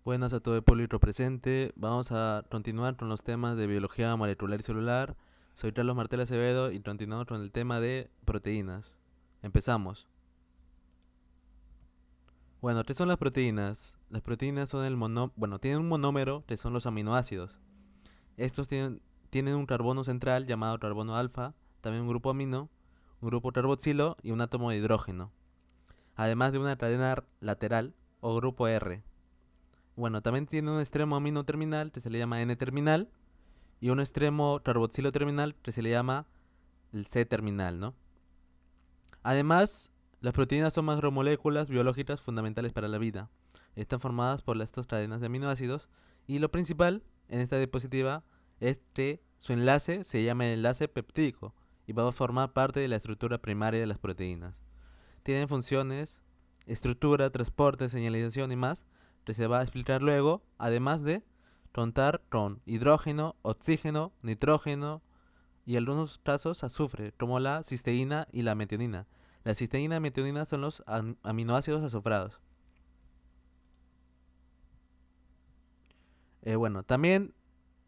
Buenas a todo el público presente. Vamos a continuar con los temas de biología molecular y celular. Soy Carlos Martel Acevedo y continuamos con el tema de proteínas. Empezamos. Bueno, ¿qué son las proteínas? Las proteínas son tienen un monómero que son los aminoácidos. Estos tienen un carbono central llamado carbono alfa, también un grupo amino, un grupo carboxilo y un átomo de hidrógeno, además de una cadena lateral o grupo R. Bueno, también tiene un extremo amino terminal que se le llama N-terminal y un extremo carboxilo terminal que se le llama el C-terminal, ¿no? Además, las proteínas son macromoléculas biológicas fundamentales para la vida. Están formadas por estas cadenas de aminoácidos y lo principal en esta diapositiva es que su enlace se llama el enlace peptídico y va a formar parte de la estructura primaria de las proteínas. Tienen funciones, estructura, transporte, señalización y más que se va a explicar luego, además de contar con hidrógeno, oxígeno, nitrógeno y en algunos casos azufre, como la cisteína y la metionina. La cisteína y metionina son los aminoácidos azufrados. También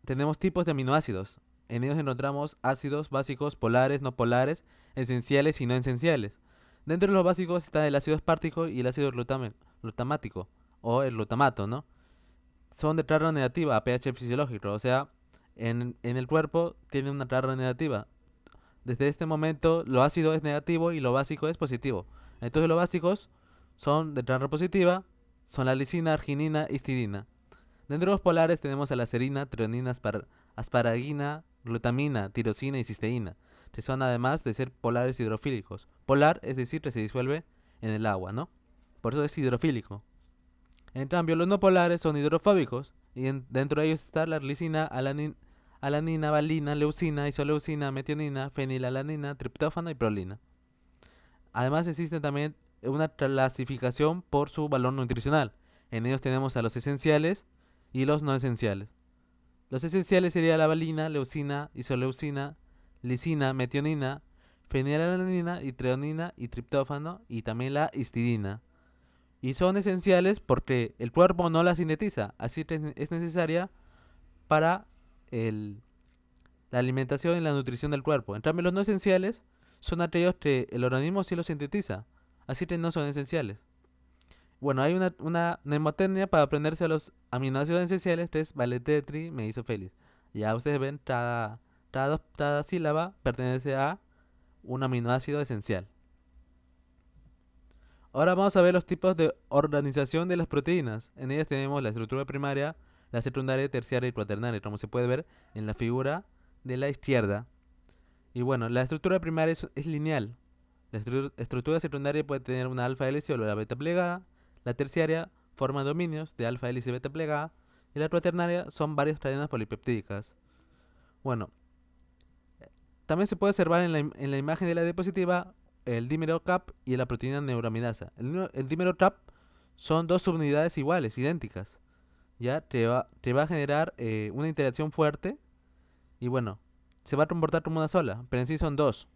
tenemos tipos de aminoácidos. En ellos encontramos ácidos básicos, polares, no polares, esenciales y no esenciales. Dentro de los básicos está el ácido espártico y el ácido glutamático, o el glutamato, ¿no? Son de carga negativa a pH fisiológico, o sea, en el cuerpo tienen una carga negativa. Desde este momento lo ácido es negativo y lo básico es positivo. Entonces los básicos son de carga positiva, son la lisina, arginina, histidina. Dentro de los polares tenemos a la serina, treonina, asparagina, glutamina, tirosina y cisteína, que son además de ser polares hidrofílicos. Polar es decir que se disuelve en el agua, ¿no? Por eso es hidrofílico. En cambio, los no polares son hidrofóbicos y dentro de ellos está la lisina, alanina, valina, leucina, isoleucina, metionina, fenilalanina, triptófano y prolina. Además existe también una clasificación por su valor nutricional. En ellos tenemos a los esenciales y los no esenciales. Los esenciales serían la valina, leucina, isoleucina, lisina, metionina, fenilalanina y treonina y triptófano y también la histidina. Y son esenciales porque el cuerpo no la sintetiza, así que es necesaria para el, la alimentación y la nutrición del cuerpo. En cambio, los no esenciales son aquellos que el organismo sí los sintetiza, así que no son esenciales. Bueno, hay una mnemotecnia para aprenderse a los aminoácidos esenciales que es valetetri meisofeliz. Ya ustedes ven, cada sílaba pertenece a un aminoácido esencial. Ahora vamos a ver los tipos de organización de las proteínas. En ellas tenemos la estructura primaria, la secundaria, terciaria y cuaternaria, como se puede ver en la figura de la izquierda. Y bueno, la estructura primaria es lineal. La estructura secundaria puede tener una alfa hélice o la beta plegada. La terciaria forma dominios de alfa hélice y beta plegada. Y la cuaternaria son varias cadenas polipeptídicas. Bueno, también se puede observar en la imagen de la diapositiva el dímero CAP y la proteína neuraminasa. El dímero CAP son dos subunidades iguales, idénticas. Ya te va a generar una interacción fuerte y bueno, se va a comportar como una sola, pero en sí son dos.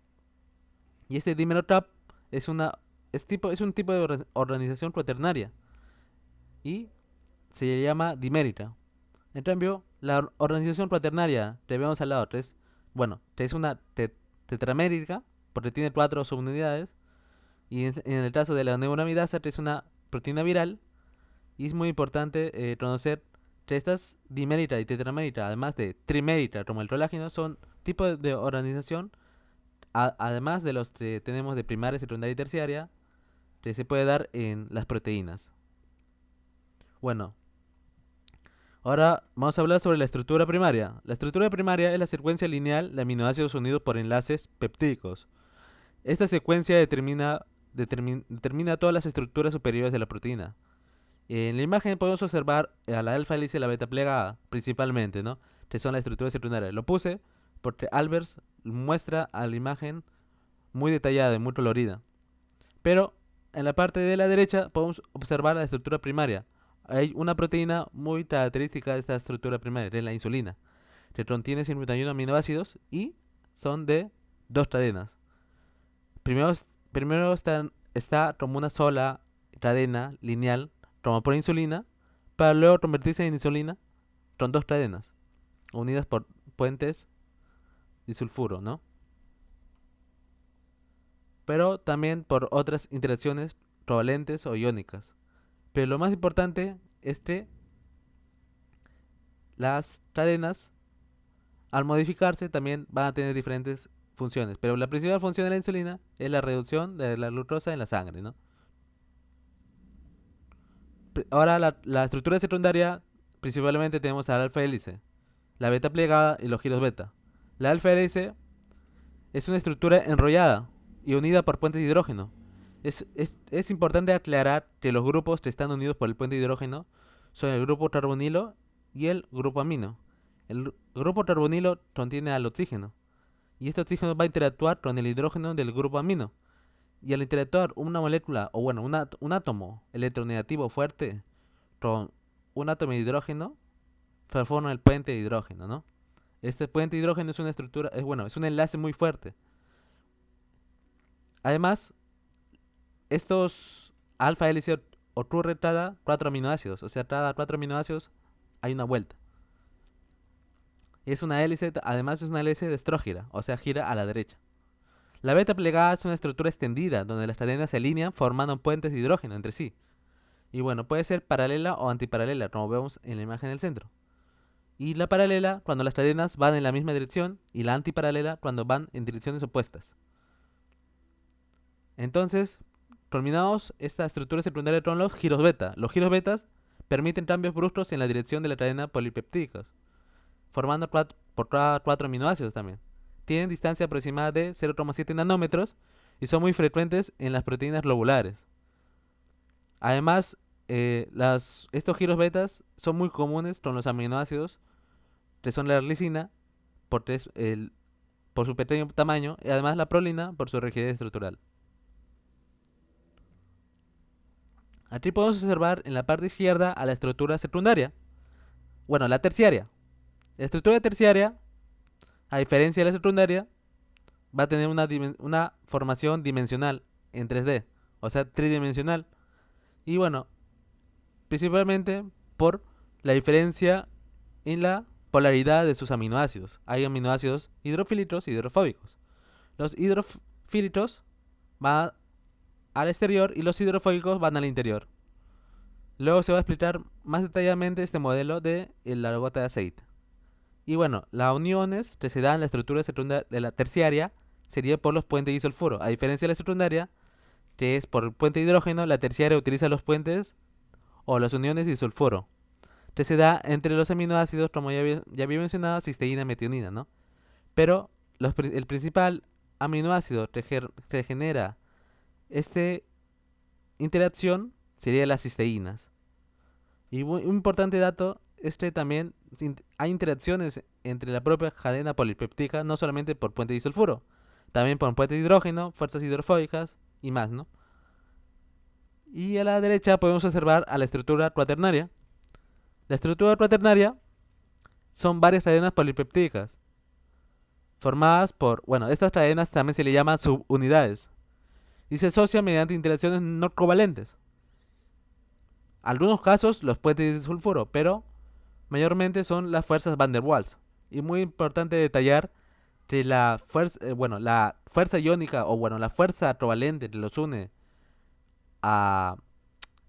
Y este dímero CAP es es un tipo de organización cuaternaria y se le llama dimérica. En cambio, la organización cuaternaria que vemos al lado, que es una tetramérica, porque tiene cuatro subunidades, y en el caso de la neuraminasa, que es una proteína viral, y es muy importante conocer que estas dimérica y tetramérica, además de trimérica, como el colágeno, son tipos de organización, además de los que tenemos de primaria, secundaria y terciaria, que se puede dar en las proteínas. Bueno, ahora vamos a hablar sobre la estructura primaria. La estructura primaria es la secuencia lineal de aminoácidos unidos por enlaces peptídicos. Esta secuencia determina todas las estructuras superiores de la proteína. En la imagen podemos observar a la alfa hélice y la beta plegada, principalmente, ¿no? Que son las estructuras secundarias. Lo puse porque Albers muestra a la imagen muy detallada y muy colorida. Pero en la parte de la derecha podemos observar la estructura primaria. Hay una proteína muy característica de esta estructura primaria, que es la insulina, que contiene 51 aminoácidos y son de dos cadenas. Primero, primero está como una sola cadena lineal, como por insulina, para luego convertirse en insulina. Son dos cadenas unidas por puentes disulfuro, ¿no? Pero también por otras interacciones covalentes o iónicas. Pero lo más importante es que las cadenas, al modificarse, también van a tener diferentes funciones. Pero la principal función de la insulina es la reducción de la glucosa en la sangre, ¿no? Ahora la estructura secundaria, principalmente tenemos al alfa hélice, la beta plegada y los giros beta. La alfa hélice es una estructura enrollada y unida por puentes de hidrógeno. Es importante aclarar que los grupos que están unidos por el puente de hidrógeno son el grupo carbonilo y el grupo amino. El grupo carbonilo contiene al oxígeno y este oxígeno va a interactuar con el hidrógeno del grupo amino. Y al interactuar una molécula, o bueno, un átomo electronegativo fuerte con un átomo de hidrógeno, se forma el puente de hidrógeno, ¿no? Este puente de hidrógeno es una estructura, es un enlace muy fuerte. Además, estos alfa hélice ocurre cada 4 aminoácidos, o sea, cada 4 aminoácidos hay una vuelta. Es una hélice, además es una hélice destrógira, o sea, gira a la derecha. La beta plegada es una estructura extendida, donde las cadenas se alinean formando puentes de hidrógeno entre sí. Y bueno, puede ser paralela o antiparalela, como vemos en la imagen del centro. Y la paralela cuando las cadenas van en la misma dirección y la antiparalela cuando van en direcciones opuestas. Entonces, terminamos esta estructura secundaria con los giros beta. Los giros betas permiten cambios bruscos en la dirección de la cadena polipeptídicos, formando por cada 4 aminoácidos también. Tienen distancia aproximada de 0,7 nanómetros y son muy frecuentes en las proteínas globulares. Además, estos giros betas son muy comunes con los aminoácidos que son la glicina por su pequeño tamaño y además la prolina por su rigidez estructural. Aquí podemos observar en la parte izquierda a la estructura secundaria. Bueno, la terciaria. La estructura terciaria, a diferencia de la secundaria, va a tener una formación dimensional en 3D, o sea, tridimensional. Y bueno, principalmente por la diferencia en la polaridad de sus aminoácidos. Hay aminoácidos hidrofílicos y hidrofóbicos. Los hidrofílicos van al exterior y los hidrofóbicos van al interior. Luego se va a explicar más detalladamente este modelo de la gota de aceite. Y bueno, las uniones que se dan en la estructura secundaria de la terciaria sería por los puentes disulfuro. A diferencia de la secundaria, que es por el puente de hidrógeno, la terciaria utiliza los puentes o las uniones disulfuro, que se da entre los aminoácidos, como ya había mencionado, cisteína, metionina, ¿no? Pero el principal aminoácido que genera esta interacción sería las cisteínas. Y un importante dato es que también hay interacciones entre la propia cadena polipeptídica, no solamente por puente disulfuro, también por puente de hidrógeno, fuerzas hidrofóbicas y más, ¿no? Y a la derecha podemos observar a la estructura cuaternaria. La estructura cuaternaria son varias cadenas polipeptídicas formadas por, bueno, estas cadenas también se le llaman subunidades y se asocian mediante interacciones no covalentes. Algunos casos los puentes de sulfuro, pero mayormente son las fuerzas Van der Waals. Y muy importante detallar que la fuerza iónica o bueno, la fuerza covalente que los une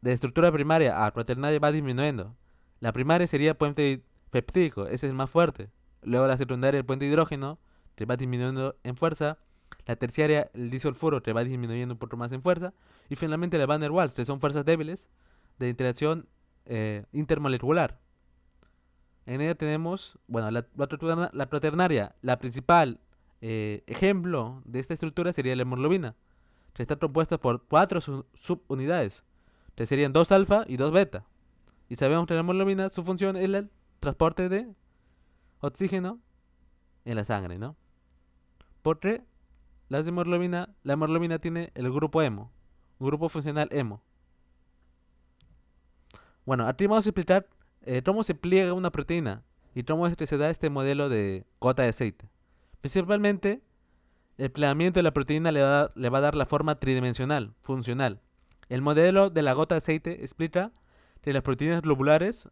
de estructura primaria a cuaternaria va disminuyendo. La primaria sería el puente peptídico, ese es el más fuerte. Luego la secundaria, el puente de hidrógeno, que va disminuyendo en fuerza. La terciaria, el disulfuro, que va disminuyendo un poco más en fuerza. Y finalmente la Van der Waals, que son fuerzas débiles de interacción intermolecular. En ella tenemos, bueno, la cuaternaria. La principal ejemplo de esta estructura sería la hemoglobina, que está compuesta por 4 subunidades, que serían 2 alfa y 2 beta. Y sabemos que la hemoglobina, su función es el transporte de oxígeno en la sangre, ¿no? Porque la hemoglobina tiene el grupo hemo, un grupo funcional hemo. Bueno, aquí vamos a explicar cómo se pliega una proteína y cómo es que se da este modelo de gota de aceite. Principalmente, el plegamiento de la proteína le va a dar la forma tridimensional, funcional. El modelo de la gota de aceite explica De las proteínas globulares,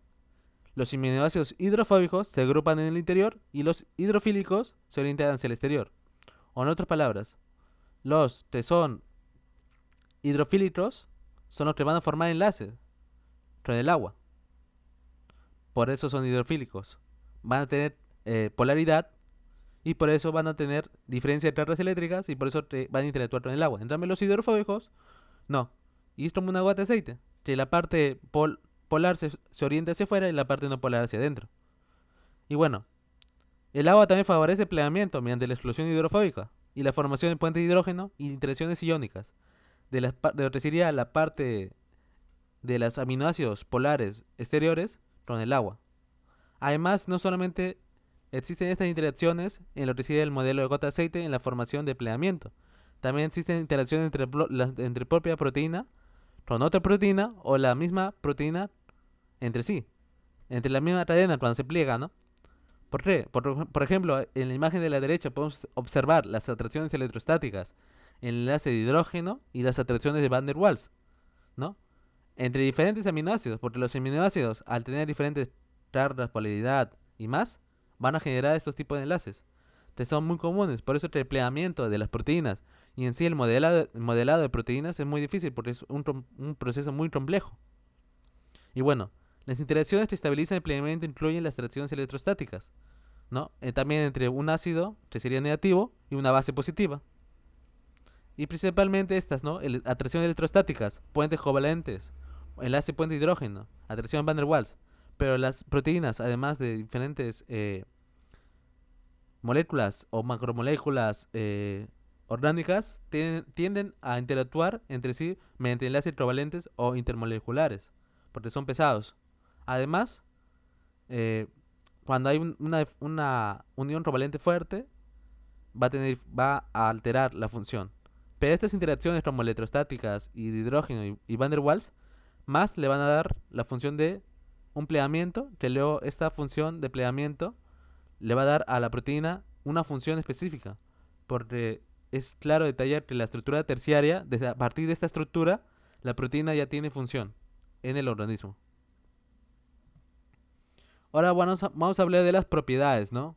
los aminoácidos hidrofóbicos se agrupan en el interior y los hidrofílicos se orientan hacia el exterior. O en otras palabras, los que son hidrofílicos son los que van a formar enlaces con el agua. Por eso son hidrofílicos. Van a tener polaridad y por eso van a tener diferencia de cargas eléctricas y por eso van a interactuar con el agua. En cambio, los hidrofóbicos, no. Y es como una gota de aceite, que la parte polar se orienta hacia afuera y la parte no polar hacia adentro. Y bueno, el agua también favorece el plegamiento mediante la explosión hidrofóbica y la formación de puentes de hidrógeno y interacciones iónicas. De lo que sería la parte de los aminoácidos polares exteriores con el agua. Además, no solamente existen estas interacciones en lo que sería el modelo de gota de aceite en la formación de plegamiento, también existen interacciones entre propia proteína con otra proteína o la misma proteína entre sí, entre la misma cadena cuando se pliega, ¿no? ¿Por qué? Por ejemplo, en la imagen de la derecha podemos observar las atracciones electrostáticas, el enlace de hidrógeno y las atracciones de Van der Waals, ¿no? Entre diferentes aminoácidos, porque los aminoácidos, al tener diferentes cargas, polaridad y más, van a generar estos tipos de enlaces, que son muy comunes. Por eso el plegamiento de las proteínas y en sí el modelado de proteínas es muy difícil, porque es un proceso muy complejo. Y bueno, las interacciones que estabilizan el plegamiento incluyen las reacciones electrostáticas, ¿no? También entre un ácido, que sería negativo, y una base positiva. Y principalmente estas, ¿no? Atracciones electrostáticas, puentes covalentes, enlace puente hidrógeno, atracción Van der Waals. Pero las proteínas, además de diferentes moléculas o macromoléculas orgánicas, tienden a interactuar entre sí mediante enlaces covalentes o intermoleculares, porque son pesados. Además, eh, cuando hay una unión covalente fuerte, va a alterar la función. Pero estas interacciones como electrostáticas y de hidrógeno y Van der Waals más le van a dar la función de un plegamiento, que luego esta función de plegamiento le va a dar a la proteína una función específica, porque es claro detallar que la estructura terciaria, desde a partir de esta estructura, la proteína ya tiene función en el organismo. Ahora vamos a hablar de las propiedades, ¿no?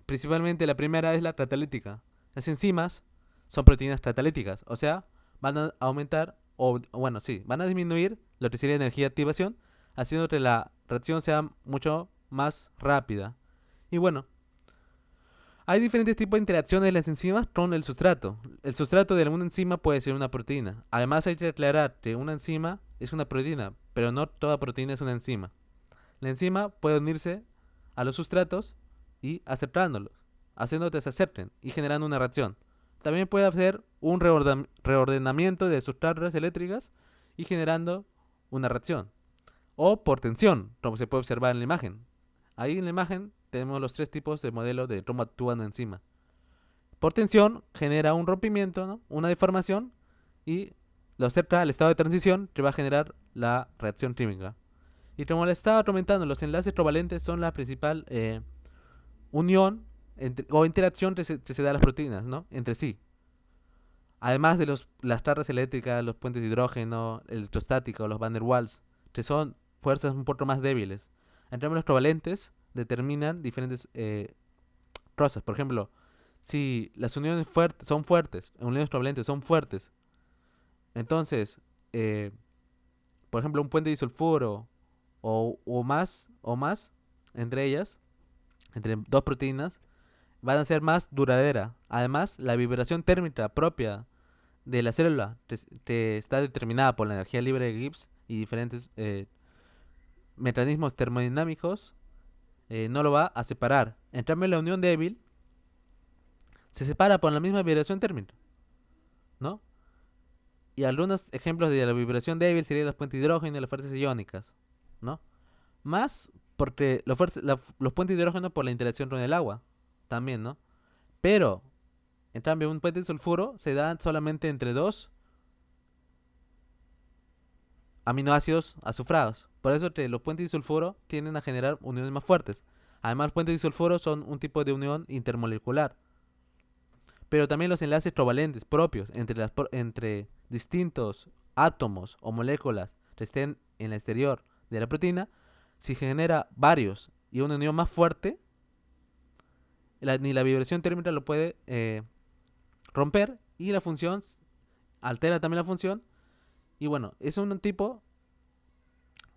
Principalmente la primera es la catalítica. Las enzimas son proteínas catalíticas, o sea, van a aumentar, bueno, sí, van a disminuir lo que sería energía de activación, haciendo que la reacción sea mucho más rápida. Y bueno, hay diferentes tipos de interacciones de las enzimas con el sustrato. El sustrato de una enzima puede ser una proteína. Además hay que aclarar que una enzima es una proteína, pero no toda proteína es una enzima. La enzima puede unirse a los sustratos y aceptándolos, haciendo que se acepten y generando una reacción. También puede hacer un reordenamiento de sus cargas eléctricas y generando una reacción. O por tensión, como se puede observar en la imagen. Ahí en la imagen tenemos los tres tipos de modelo de cómo actúa una enzima. Por tensión genera un rompimiento, ¿no? Una deformación y lo acerca al estado de transición que va a generar la reacción química. Y como le estaba comentando, los enlaces covalentes son la principal unión o interacción que se da a las proteínas, ¿no? Entre sí. Además de las cargas eléctricas, los puentes de hidrógeno, electrostáticos, los Van der Waals, que son fuerzas un poco más débiles. En términos covalentes, determinan diferentes cosas. Por ejemplo, si las uniones son fuertes, uniones covalentes son fuertes, entonces, por ejemplo, un puente disulfuro o más, entre ellas, entre dos proteínas, van a ser más duradera. Además, la vibración térmica propia de la célula, que está determinada por la energía libre de Gibbs y diferentes mecanismos termodinámicos, no lo va a separar. En cambio, la unión débil se separa por la misma vibración térmica, ¿no? Y algunos ejemplos de la vibración débil serían los puentes de hidrógeno y las fuerzas iónicas, ¿no? Más porque los puentes de hidrógeno por la interacción con el agua, también, ¿no? Pero, en cambio, un puente de sulfuro se da solamente entre dos aminoácidos azufrados. Por eso que los puentes de sulfuro tienden a generar uniones más fuertes. Además, los puentes de sulfuro son un tipo de unión intermolecular. Pero también los enlaces covalentes propios entre distintos átomos o moléculas que estén en el exterior de la proteína, si genera varios y una unión más fuerte, ni la vibración térmica lo puede romper y la función altera también la función. Y bueno, es un tipo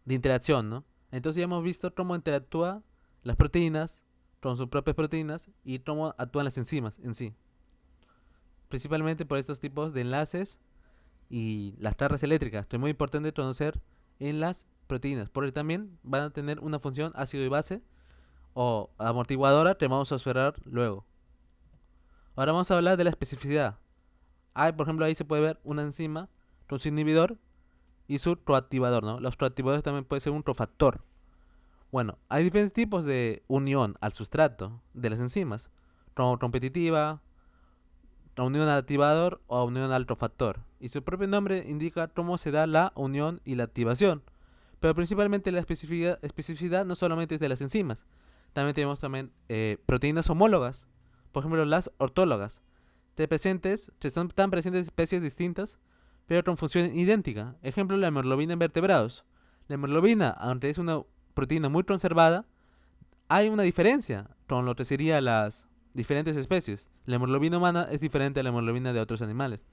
de interacción, ¿no? Entonces ya hemos visto cómo interactúan las proteínas con sus propias proteínas y cómo actúan las enzimas en sí. Principalmente por estos tipos de enlaces y las cargas eléctricas, que es muy importante conocer en las proteínas, porque también van a tener una función ácido y base o amortiguadora que vamos a observar luego. Ahora vamos a hablar de la especificidad. Por ejemplo, ahí se puede ver una enzima con su inhibidor y su coactivador, ¿no? Los coactivadores también pueden ser un cofactor. Bueno, hay diferentes tipos de unión al sustrato de las enzimas, como competitiva, unión al activador o unión al cofactor. Y su propio nombre indica cómo se da la unión y la activación. Pero principalmente la especificidad no solamente es de las enzimas. También tenemos proteínas homólogas, por ejemplo las ortólogas, que son tan presentes especies distintas, pero con función idéntica. Ejemplo, la hemoglobina en vertebrados. La hemoglobina, aunque es una proteína muy conservada, hay una diferencia con lo que serían las diferentes especies. La hemoglobina humana es diferente a la hemoglobina de otros animales.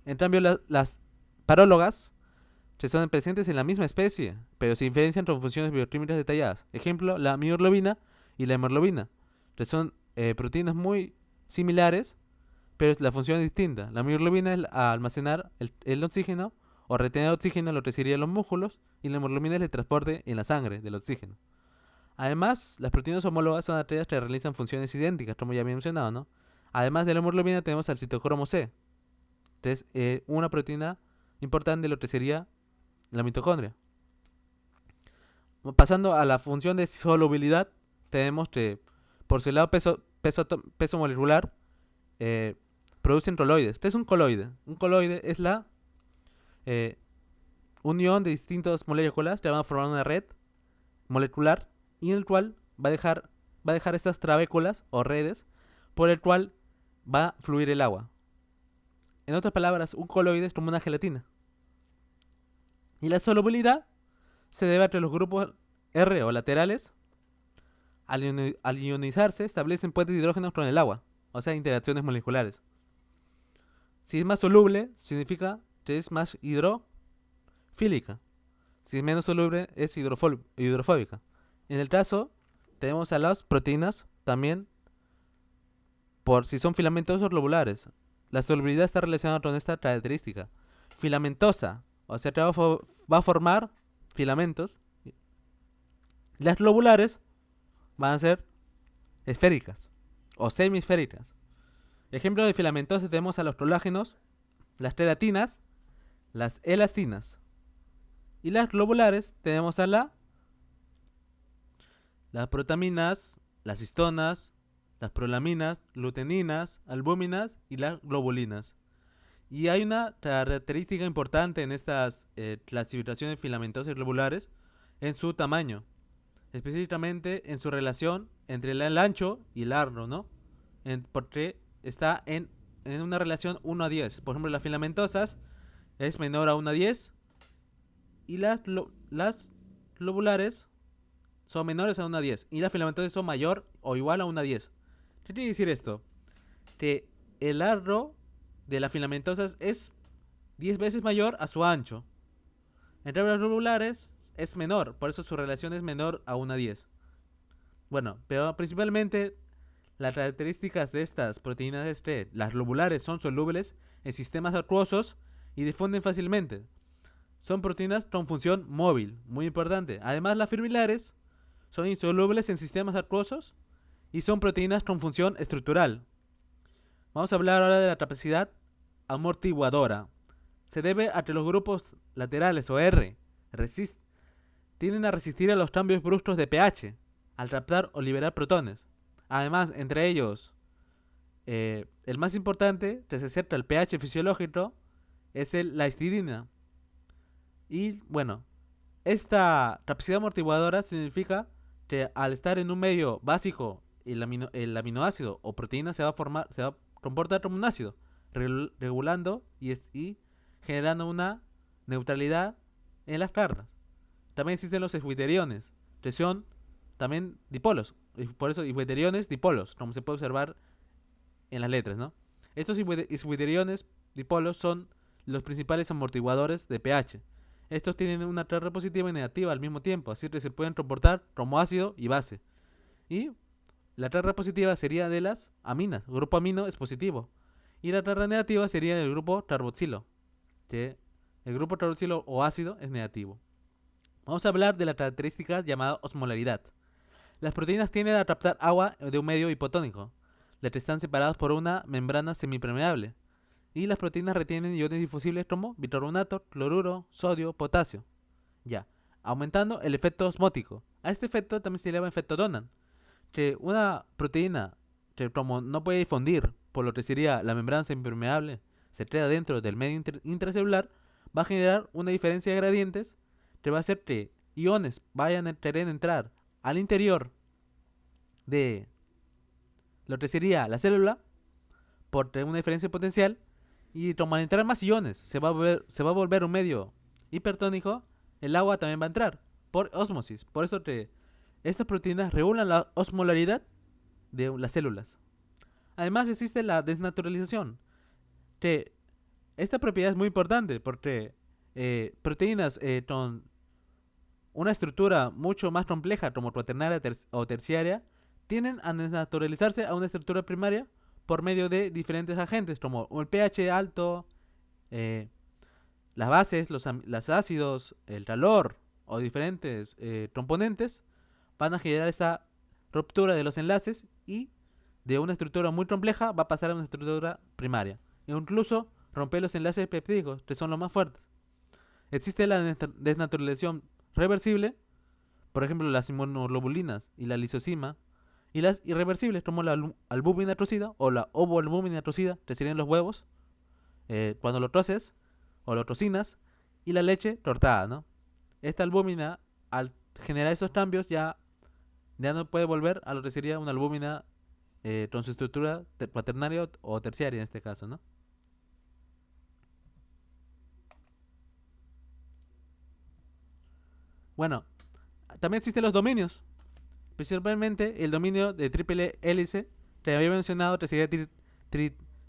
En cambio, las parólogas que son presentes en la misma especie, pero se diferencian con funciones bioquímicas detalladas. Ejemplo, la mioglobina y la hemoglobina, que son proteínas muy similares, pero la función es distinta. La mioglobina es almacenar el oxígeno o retener oxígeno en lo que serían los músculos, y la hemoglobina es el transporte en la sangre del oxígeno. Además, las proteínas homólogas son aquellas que realizan funciones idénticas, como ya había mencionado, ¿no? Además de la hemoglobina tenemos al citocromo C, que es una proteína importante de lo que sería la mitocondria. Pasando a la función de solubilidad, tenemos que por su lado peso molecular producen coloides. ¿Qué es un coloide? Un coloide es la eh, unión de distintas moléculas que van a formar una red molecular y en el cual va a dejar estas trabéculas o redes por el cual va a fluir el agua. En otras palabras, un coloide es como una gelatina. Y la solubilidad se debe a que los grupos R o laterales, al ionizarse, establecen puentes de hidrógenos con el agua, o sea, interacciones moleculares. Si es más soluble, significa que es más hidrofílica. Si es menos soluble, es hidrofóbica. En el caso, tenemos a las proteínas también por si son filamentosas o globulares. La solubilidad está relacionada con esta característica. Filamentosa, o sea que va a formar filamentos. Las globulares van a ser esféricas o semisféricas. Ejemplo de filamentosas tenemos a los colágenos, las queratinas, las elastinas. Y las globulares tenemos a las protaminas, las histonas, las prolaminas, luteninas, albúminas y las globulinas. Y hay una característica importante en estas clasificaciones filamentosas y globulares en su tamaño, específicamente en su relación entre el ancho y el largo, ¿no? Porque está en una relación 1 a 10. Por ejemplo, las filamentosas es menor a 1 a 10 y las globulares son menores a 1 a 10 y las filamentosas son mayor o igual a 1 a 10. ¿Qué quiere decir esto? Que el largo de las filamentosas es 10 veces mayor a su ancho. Entre las globulares es menor, por eso su relación es menor a 1 a 10. Bueno, pero principalmente las características de estas proteínas es que las globulares son solubles en sistemas acuosos y difunden fácilmente. Son proteínas con función móvil, muy importante. Además, las fibrilares son insolubles en sistemas acuosos y son proteínas con función estructural. Vamos a hablar ahora de la capacidad amortiguadora. Se debe a que los grupos laterales o R tienden a resistir a los cambios bruscos de pH al captar o liberar protones. Además, entre ellos, el más importante, que se acerca al pH fisiológico, es la histidina. Y bueno, esta capacidad amortiguadora significa que al estar en un medio básico, el aminoácido o proteína se va a comportar como un ácido, regulando y generando una neutralidad en las cargas. también existen los iswitteriones, que son también dipolos. Y por eso iswitteriones dipolos, como se puede observar en las letras, ¿no? Estos iswitteriones dipolos son los principales amortiguadores de pH. Estos tienen una carga positiva y negativa al mismo tiempo, así que se pueden comportar como ácido y base. Y la carga positiva sería de las aminas, el grupo amino es positivo. Y la carga negativa sería del grupo carboxilo, que el grupo carboxilo o ácido es negativo. Vamos a hablar de la característica llamada osmolaridad. Las proteínas tienden a captar agua de un medio hipotónico, las que están separadas por una membrana semipermeable. Y las proteínas retienen iones difusibles como bicarbonato, cloruro, sodio, potasio. Ya, aumentando el efecto osmótico. A este efecto también se le llama efecto Donan, que una proteína que como no puede difundir por lo que sería la membrana semipermeable, se queda dentro del medio intracelular, va a generar una diferencia de gradientes que va a hacer que iones vayan a querer entrar al interior de lo que sería la célula por tener una diferencia potencial, y como al entrar más iones se va a volver un medio hipertónico, el agua también va a entrar por ósmosis. Por eso que estas proteínas regulan la osmolaridad de las células. Además existe la desnaturalización, que esta propiedad es muy importante porque proteínas con una estructura mucho más compleja como cuaternaria o terciaria tienden a desnaturalizarse a una estructura primaria por medio de diferentes agentes como el pH alto, eh, las bases, los ácidos, el calor o diferentes componentes van a generar esta ruptura de los enlaces y de una estructura muy compleja va a pasar a una estructura primaria. E incluso romper los enlaces peptídicos, que son los más fuertes. Existe la desnaturalización reversible, por ejemplo las inmunoglobulinas y la lisosima, y las irreversibles como la albúmina trocida o la ovoalbúmina trocida, que serían los huevos, cuando lo troces o lo trocinas, y la leche tortada, ¿no? Esta albúmina, al generar esos cambios, ya no puede volver a lo que sería una albúmina con su estructura cuaternaria o terciaria en este caso, ¿no? Bueno, también existen los dominios, principalmente el dominio de triple hélice, que había mencionado, que sería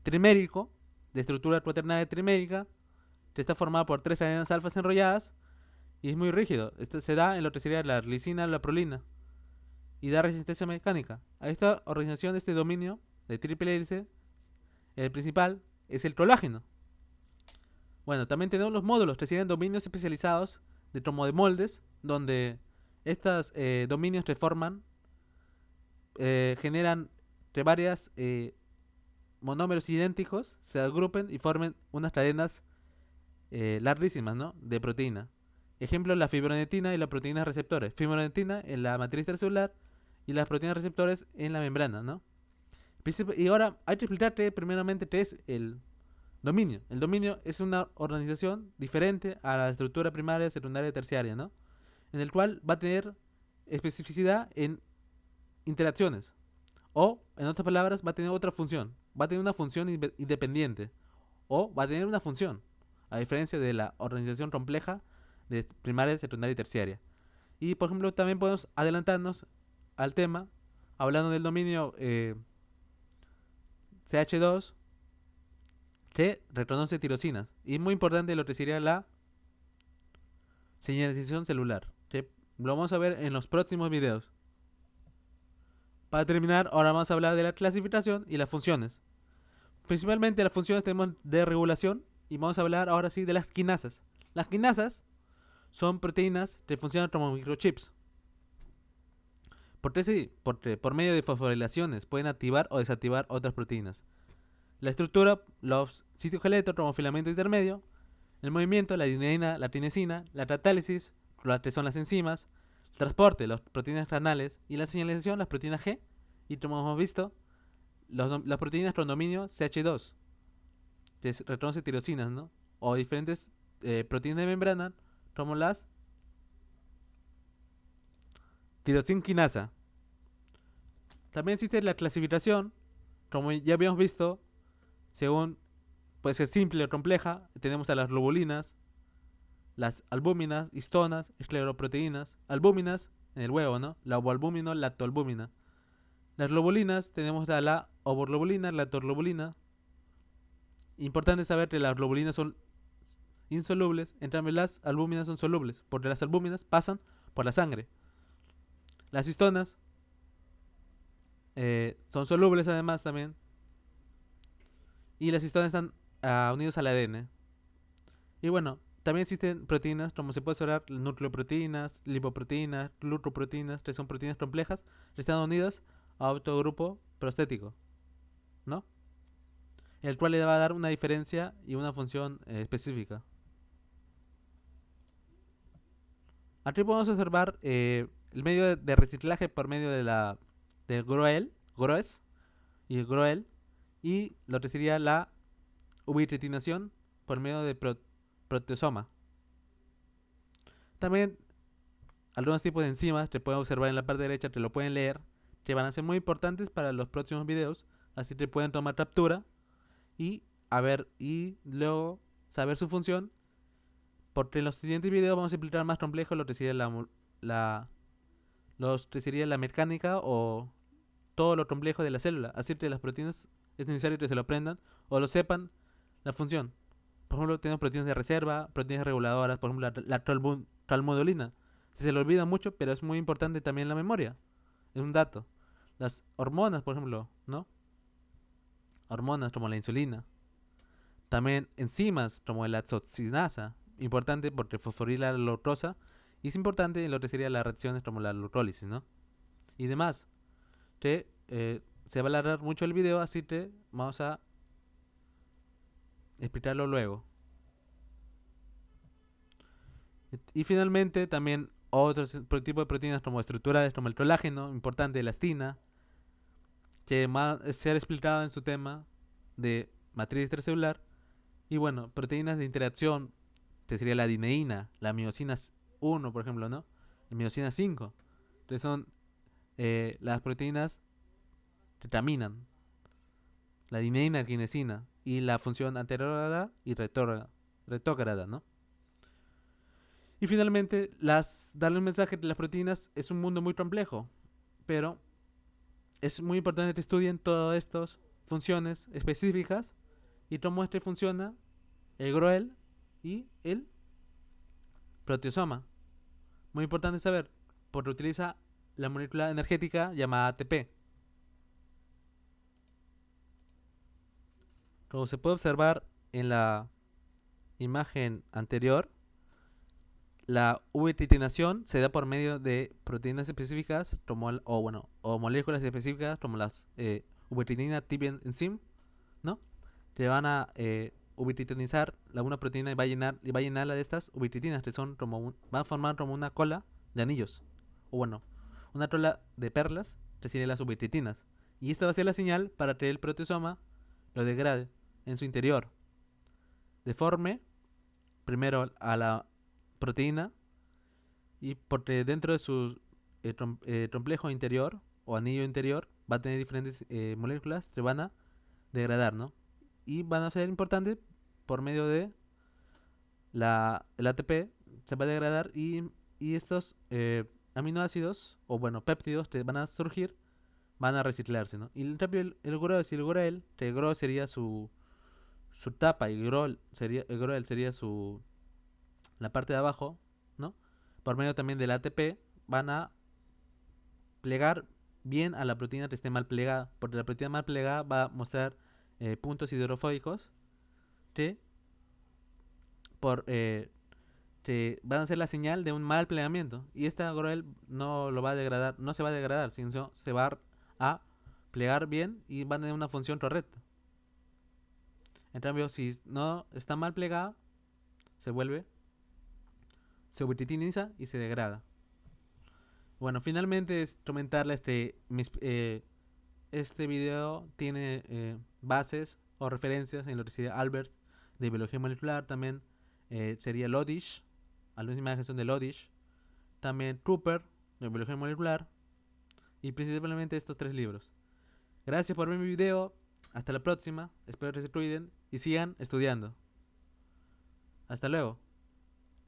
trimérico, de estructura cuaternaria trimérica, que está formado por 3 cadenas alfas enrolladas y es muy rígido. Este se da en lo que sería la glicina o la prolina y da resistencia mecánica. A esta organización de este dominio de triple hélice, el principal es el colágeno. Bueno, también tenemos los módulos, que serían dominios especializados de como de moldes, donde estos dominios que forman generan que varias monómeros idénticos se agrupen y formen unas cadenas larguísimas, ¿no? De proteína. Ejemplo, la fibronectina y la proteína receptores. Fibronectina en la matriz celular y las proteínas receptores en la membrana, ¿no? Y ahora hay que explicarte primeramente qué es el dominio. El dominio es una organización diferente a la estructura primaria, secundaria y terciaria, ¿no? En el cual va a tener especificidad en interacciones. O, en otras palabras, va a tener otra función. Va a tener una función independiente. O va a tener una función. A diferencia de la organización compleja de primaria, secundaria y terciaria. Y, por ejemplo, también podemos adelantarnos al tema hablando del dominio CH2 que reconoce tirosinas. Y es muy importante lo que sería la señalización celular, que lo vamos a ver en los próximos videos. Para terminar, ahora vamos a hablar de la clasificación y las funciones. Principalmente las funciones tenemos de regulación y vamos a hablar ahora sí de las quinasas. Las quinasas son proteínas que funcionan como microchips. Por medio de fosforilaciones pueden activar o desactivar otras proteínas. La estructura, los sitios esqueletos como filamento intermedio, el movimiento, la adenina, la tinesina, la catálisis, que son las enzimas, el transporte, las proteínas renales y la señalización, las proteínas G, y como hemos visto, las proteínas con dominio CH2, que reconoce tirosinas, ¿no? O diferentes proteínas de membrana, como las tirosinquinasa. También existe la clasificación, como ya habíamos visto, según puede ser simple o compleja. Tenemos a las globulinas, las albúminas, histonas, escleroproteínas, albúminas en el huevo, ¿no? La ovoalbúmina, lactoalbúmina. Las globulinas tenemos la ovoglobulina, la lactoglobulina. Importante saber que las globulinas son insolubles, en cambio las albúminas son solubles, porque las albúminas pasan por la sangre. Las histonas son solubles además también, y las histonas están unidos al ADN. Y bueno, también existen proteínas, como se puede observar, nucleoproteínas, lipoproteínas, glucoproteínas, que son proteínas complejas que están unidas a otro grupo prostético, ¿no? El cual le va a dar una diferencia y una función específica. Aquí podemos observar el medio de reciclaje por medio de GROES y el GROEL, y lo que sería la ubitritinación por medio de proteosoma. También algunos tipos de enzimas que pueden observar en la parte derecha, que lo pueden leer, que van a ser muy importantes para los próximos videos, así que pueden tomar captura y luego saber su función, porque en los siguientes videos vamos a explicar más complejo lo que sería la mecánica o todo lo complejo de la célula, así que las proteínas es necesario que se lo aprendan o lo sepan la función. Por ejemplo, tenemos proteínas de reserva, proteínas reguladoras, por ejemplo la calmodulina. Se le olvida mucho, pero es muy importante también la memoria. Es un dato. Las hormonas, por ejemplo, ¿no? Hormonas como la insulina. También enzimas como la exocinasa, importante porque fosforila la glucosa, y es importante en lo que sería las reacciones como la glucólisis, ¿no? Y demás. Que se va a alargar mucho el video, así que vamos a explicarlo luego. Y finalmente también otros tipos de proteínas como estructurales, como el colágeno, importante, elastina, que va a ser explicado en su tema de matriz extracelular. Y bueno, proteínas de interacción, que sería la dineína, la miosina 1, por ejemplo, ¿no? La miosina 5, que son las proteínas que caminan, la dineína, la kinesina, y la función anterógrada y retrógrada, ¿no? Y finalmente, darle un mensaje de las proteínas es un mundo muy complejo, pero es muy importante que estudien todas estas funciones específicas y cómo este funciona el GROEL y el proteosoma. Muy importante saber, porque utiliza la molécula energética llamada ATP. Como se puede observar en la imagen anterior, la ubitritinación se da por medio de proteínas específicas o moléculas específicas como las ubitritina tip enzym, ¿no? Que van a ubitritinizar una proteína y va a llenarla de estas ubitritinas, que son van a formar como una cola de anillos, o bueno, una cola de perlas que serían las ubitritinas. Y esta va a ser la señal para que el proteosoma lo degrade en su interior. Deforme primero a la proteína, y porque dentro de su complejo interior o anillo interior va a tener diferentes moléculas que van a degradar, ¿no? Y van a ser importantes por medio de el ATP, se va a degradar, y estos aminoácidos o bueno, péptidos que van a surgir van a reciclarse, ¿no? Y en cambio el GROES y el GROEL, que el GROES sería su tapa y el GROEL sería la parte de abajo, ¿no? Por medio también del ATP van a plegar bien a la proteína que esté mal plegada, porque la proteína mal plegada va a mostrar puntos hidrofóbicos que, que van a ser la señal de un mal plegamiento, y esta GROEL no lo va a degradar, no se va a degradar, sino se va a plegar bien y va a tener una función correcta. En cambio, si no está mal plegada, se ubitritiniza y se degrada. Bueno, finalmente es comentarles que este video tiene bases o referencias en lo que sería Albert de biología molecular, también sería Lodish, algunas imágenes son de Lodish, también Cooper de biología molecular, y principalmente estos 3 libros. Gracias por ver mi video, hasta la próxima, espero que se cuiden y sigan estudiando. Hasta luego.